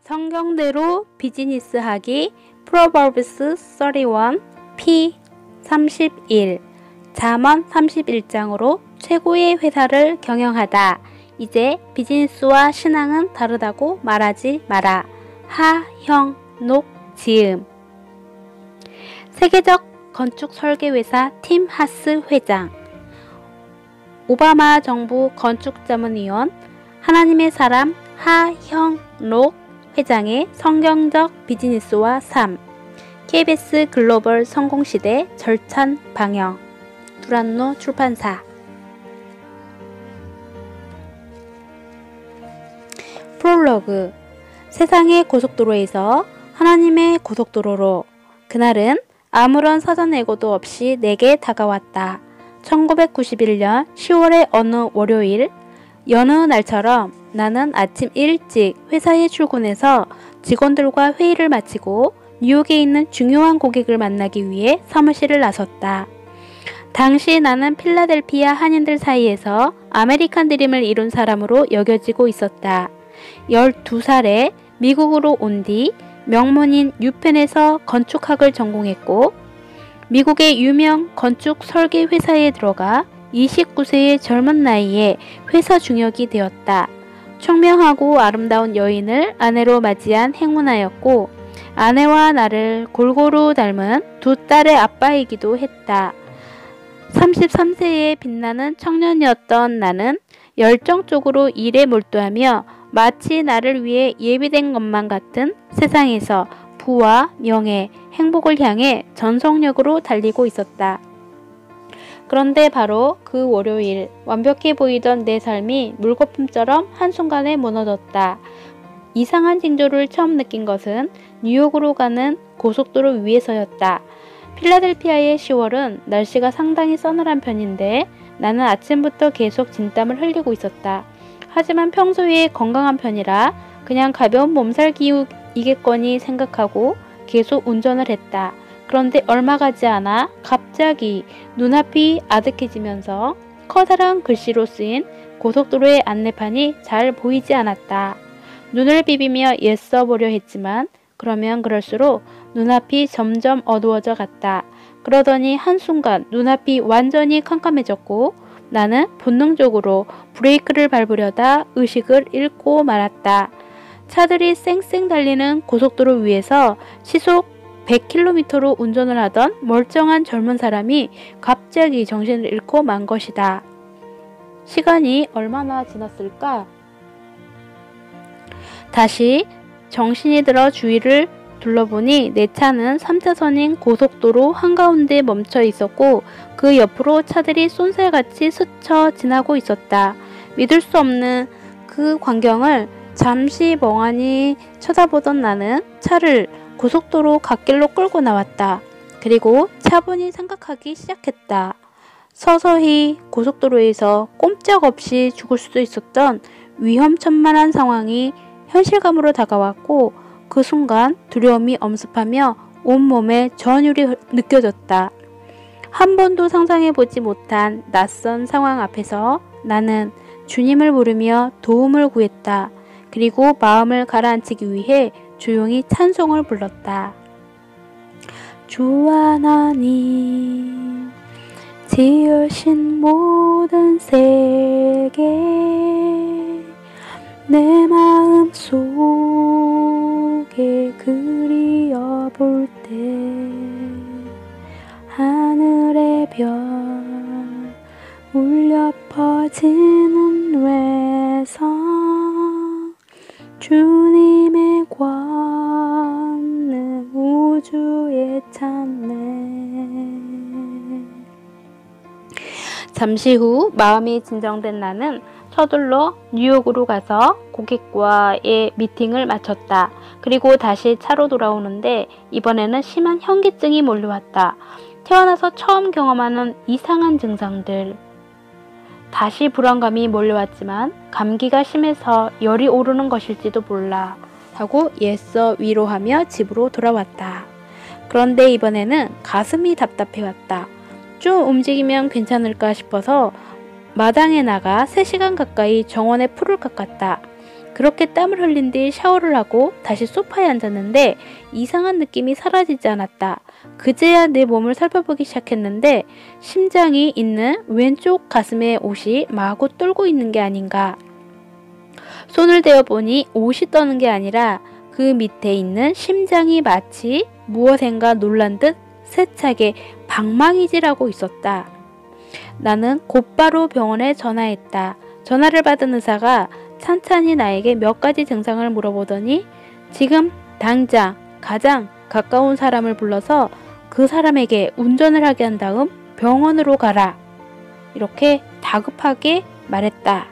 성경대로 비즈니스 하기 Proverbs 31 P 31 잠언 31장으로 최고의 회사를 경영하다. 이제 비즈니스와 신앙은 다르다고 말하지 마라. 하형록 지음. 세계적 건축 설계 회사 팀 하스 회장, 오바마 정부 건축자문위원, 하나님의 사람 하형록 회장의 성경적 비즈니스와 삶, KBS 글로벌 성공시대 절찬 방영, 두란노 출판사. 프롤로그. 세상의 고속도로에서 하나님의 고속도로로. 그날은 아무런 사전 예고도 없이 내게 다가왔다. 1991년 10월의 어느 월요일, 여느 날처럼 나는 아침 일찍 회사에 출근해서 직원들과 회의를 마치고 뉴욕에 있는 중요한 고객을 만나기 위해 사무실을 나섰다. 당시 나는 필라델피아 한인들 사이에서 아메리칸 드림을 이룬 사람으로 여겨지고 있었다. 12살에 미국으로 온 뒤 명문인 유펜에서 건축학을 전공했고 미국의 유명 건축 설계 회사에 들어가 29세의 젊은 나이에 회사 중역이 되었다. 총명하고 아름다운 여인을 아내로 맞이한 행운아였고 아내와 나를 골고루 닮은 두 딸의 아빠이기도 했다. 33세에 빛나는 청년이었던 나는 열정적으로 일에 몰두하며 마치 나를 위해 예비된 것만 같은 세상에서 부와 명예, 행복을 향해 전속력으로 달리고 있었다. 그런데 바로 그 월요일, 완벽해 보이던 내 삶이 물거품처럼 한순간에 무너졌다. 이상한 징조를 처음 느낀 것은 뉴욕으로 가는 고속도로 위에서였다. 필라델피아의 10월은 날씨가 상당히 서늘한 편인데 나는 아침부터 계속 진땀을 흘리고 있었다. 하지만 평소에 건강한 편이라 그냥 가벼운 몸살 기운이겠거니 생각하고 계속 운전을 했다. 그런데 얼마 가지 않아 갑자기 눈앞이 아득해지면서 커다란 글씨로 쓰인 고속도로의 안내판이 잘 보이지 않았다. 눈을 비비며 애써 보려 했지만 그러면 그럴수록 눈앞이 점점 어두워져 갔다. 그러더니 한순간 눈앞이 완전히 캄캄해졌고 나는 본능적으로 브레이크를 밟으려다 의식을 잃고 말았다. 차들이 쌩쌩 달리는 고속도로 위에서 시속 100km로 운전을 하던 멀쩡한 젊은 사람이 갑자기 정신을 잃고 만 것이다. 시간이 얼마나 지났을까? 다시 정신이 들어 주위를 둘러보니 내 차는 3차선인 고속도로 한가운데 멈춰 있었고 그 옆으로 차들이 쏜살같이 스쳐 지나고 있었다. 믿을 수 없는 그 광경을 잠시 멍하니 쳐다보던 나는 차를 고속도로 갓길로 끌고 나왔다. 그리고 차분히 생각하기 시작했다. 서서히 고속도로에서 꼼짝없이 죽을 수도 있었던 위험천만한 상황이 현실감으로 다가왔고 그 순간 두려움이 엄습하며 온몸에 전율이 느껴졌다. 한 번도 상상해보지 못한 낯선 상황 앞에서 나는 주님을 부르며 도움을 구했다. 그리고 마음을 가라앉히기 위해 조용히 찬송을 불렀다. 주 하나님 지으신 모든 세계 내 마음 속에 그리워볼 때 하늘의 별 울려 퍼지는 외성 주님의 권능 우주에 찬네. 잠시 후 마음이 진정된 나는 서둘러 뉴욕으로 가서 고객과의 미팅을 마쳤다. 그리고 다시 차로 돌아오는데 이번에는 심한 현기증이 몰려왔다. 태어나서 처음 경험하는 이상한 증상들. 다시 불안감이 몰려왔지만 감기가 심해서 열이 오르는 것일지도 몰라 하고 애써 위로하며 집으로 돌아왔다. 그런데 이번에는 가슴이 답답해왔다. 좀 움직이면 괜찮을까 싶어서 마당에 나가 3시간 가까이 정원의 풀을 깎았다. 그렇게 땀을 흘린 뒤 샤워를 하고 다시 소파에 앉았는데 이상한 느낌이 사라지지 않았다. 그제야 내 몸을 살펴보기 시작했는데 심장이 있는 왼쪽 가슴에 옷이 마구 떨고 있는 게 아닌가. 손을 대어보니 옷이 떠는 게 아니라 그 밑에 있는 심장이 마치 무엇인가 놀란 듯 세차게 방망이질하고 있었다. 나는 곧바로 병원에 전화했다. 전화를 받은 의사가 찬찬히 나에게 몇 가지 증상을 물어보더니 지금 당장 가장 가까운 사람을 불러서 그 사람에게 운전을 하게 한 다음 병원으로 가라. 이렇게 다급하게 말했다.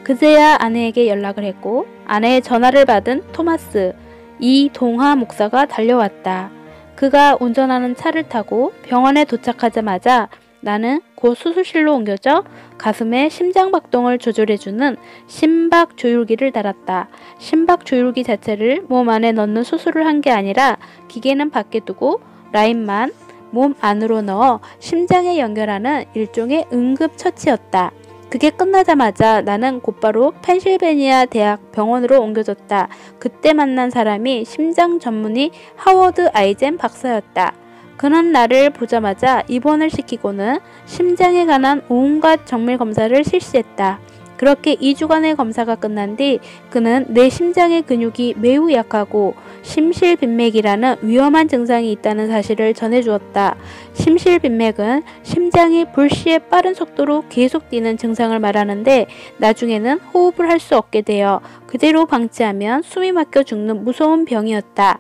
그제야 아내에게 연락을 했고 아내의 전화를 받은 토마스, 이동하 목사가 달려왔다. 그가 운전하는 차를 타고 병원에 도착하자마자 나는 곧 수술실로 옮겨져 가슴에 심장박동을 조절해주는 심박조율기를 달았다. 심박조율기 자체를 몸 안에 넣는 수술을 한 게 아니라 기계는 밖에 두고 라인만 몸 안으로 넣어 심장에 연결하는 일종의 응급처치였다. 그게 끝나자마자 나는 곧바로 펜실베니아 대학 병원으로 옮겨졌다. 그때 만난 사람이 심장 전문의 하워드 아이젠 박사였다. 그는 나를 보자마자 입원을 시키고는 심장에 관한 온갖 정밀 검사를 실시했다. 그렇게 2주간의 검사가 끝난 뒤 그는 내 심장의 근육이 매우 약하고 심실빈맥이라는 위험한 증상이 있다는 사실을 전해주었다. 심실빈맥은 심장이 불시에 빠른 속도로 계속 뛰는 증상을 말하는데 나중에는 호흡을 할 수 없게 되어 그대로 방치하면 숨이 막혀 죽는 무서운 병이었다.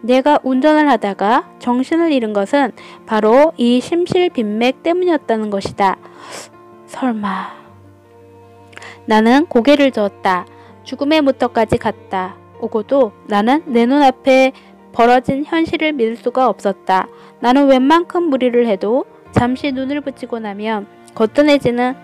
내가 운전을 하다가 정신을 잃은 것은 바로 이 심실빈맥 때문이었다는 것이다. 설마... 나는 고개를 저었다. 죽음의 무턱까지 갔다. 오고도 나는 내 눈앞에 벌어진 현실을 믿을 수가 없었다. 나는 웬만큼 무리를 해도 잠시 눈을 붙이고 나면 거뜬해지는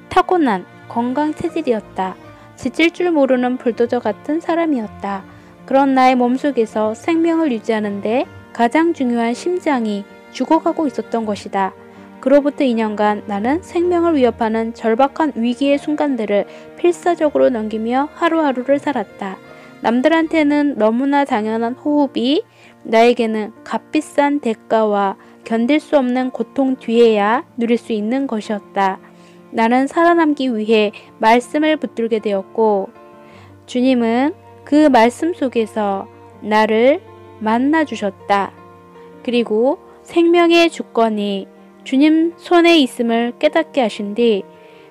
타고난 건강 체질이었다. 지칠 줄 모르는 불도저 같은 사람이었다. 그런 나의 몸속에서 생명을 유지하는데 가장 중요한 심장이 죽어가고 있었던 것이다. 그로부터 2년간 나는 생명을 위협하는 절박한 위기의 순간들을 필사적으로 넘기며 하루하루를 살았다. 남들한테는 너무나 당연한 호흡이 나에게는 값비싼 대가와 견딜 수 없는 고통 뒤에야 누릴 수 있는 것이었다. 나는 살아남기 위해 말씀을 붙들게 되었고 주님은 그 말씀 속에서 나를 만나주셨다. 그리고 생명의 주권이 주님 손에 있음을 깨닫게 하신 뒤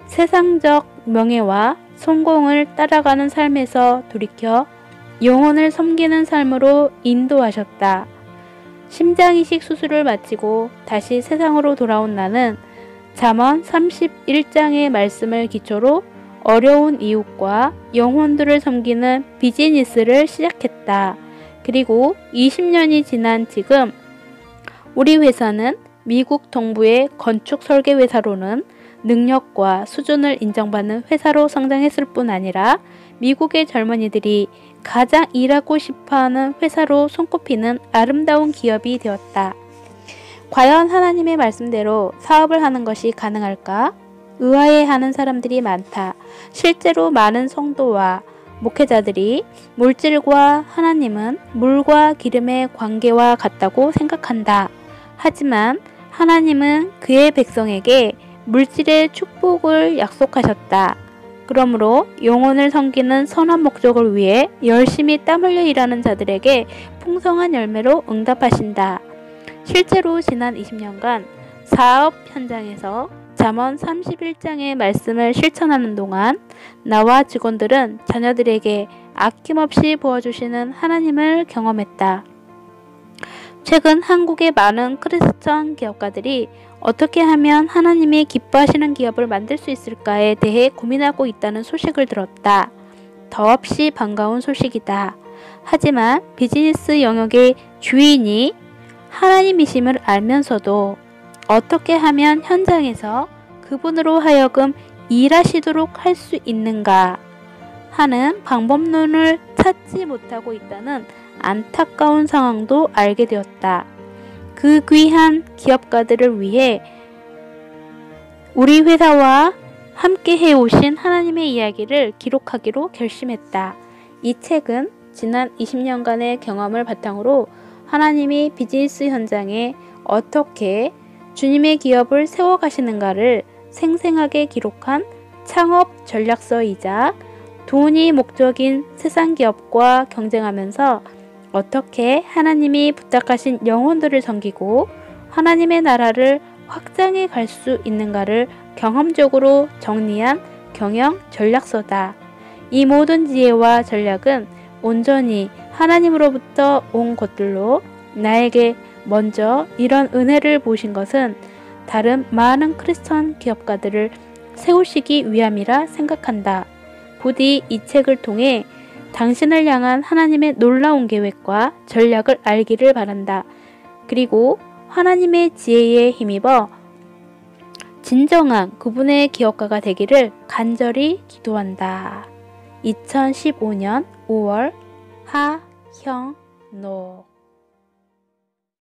세상적 명예와 성공을 따라가는 삶에서 돌이켜 영혼을 섬기는 삶으로 인도하셨다. 심장이식 수술을 마치고 다시 세상으로 돌아온 나는 잠언 31장의 말씀을 기초로 어려운 이웃과 영혼들을 섬기는 비즈니스를 시작했다. 그리고 20년이 지난 지금 우리 회사는 미국 동부의 건축 설계 회사로는 능력과 수준을 인정받는 회사로 성장했을 뿐 아니라 미국의 젊은이들이 가장 일하고 싶어하는 회사로 손꼽히는 아름다운 기업이 되었다. 과연 하나님의 말씀대로 사업을 하는 것이 가능할까? 의아해하는 사람들이 많다. 실제로 많은 성도와 목회자들이 물질과 하나님은 물과 기름의 관계와 같다고 생각한다. 하지만 하나님은 그의 백성에게 물질의 축복을 약속하셨다. 그러므로 영혼을 섬기는 선한 목적을 위해 열심히 땀 흘려 일하는 자들에게 풍성한 열매로 응답하신다. 실제로 지난 20년간 사업 현장에서 잠언 31장의 말씀을 실천하는 동안 나와 직원들은 자녀들에게 아낌없이 부어주시는 하나님을 경험했다. 최근 한국의 많은 크리스천 기업가들이 어떻게 하면 하나님이 기뻐하시는 기업을 만들 수 있을까에 대해 고민하고 있다는 소식을 들었다. 더없이 반가운 소식이다. 하지만 비즈니스 영역의 주인이 하나님이심을 알면서도 어떻게 하면 현장에서 그분으로 하여금 일하시도록 할 수 있는가 하는 방법론을 찾지 못하고 있다는 안타까운 상황도 알게 되었다. 그 귀한 기업가들을 위해 우리 회사와 함께 해오신 하나님의 이야기를 기록하기로 결심했다. 이 책은 지난 20년간의 경험을 바탕으로 하나님이 비즈니스 현장에 어떻게 주님의 기업을 세워가시는가를 생생하게 기록한 창업 전략서이자 돈이 목적인 세상 기업과 경쟁하면서 어떻게 하나님이 부탁하신 영혼들을 섬기고 하나님의 나라를 확장해 갈 수 있는가를 경험적으로 정리한 경영 전략서다. 이 모든 지혜와 전략은 온전히 하나님으로부터 온 것들로 나에게 먼저 이런 은혜를 보신 것은 다른 많은 크리스천 기업가들을 세우시기 위함이라 생각한다. 부디 이 책을 통해 당신을 향한 하나님의 놀라운 계획과 전략을 알기를 바란다. 그리고 하나님의 지혜에 힘입어 진정한 그분의 기업가가 되기를 간절히 기도한다. 2015년 5월 하형록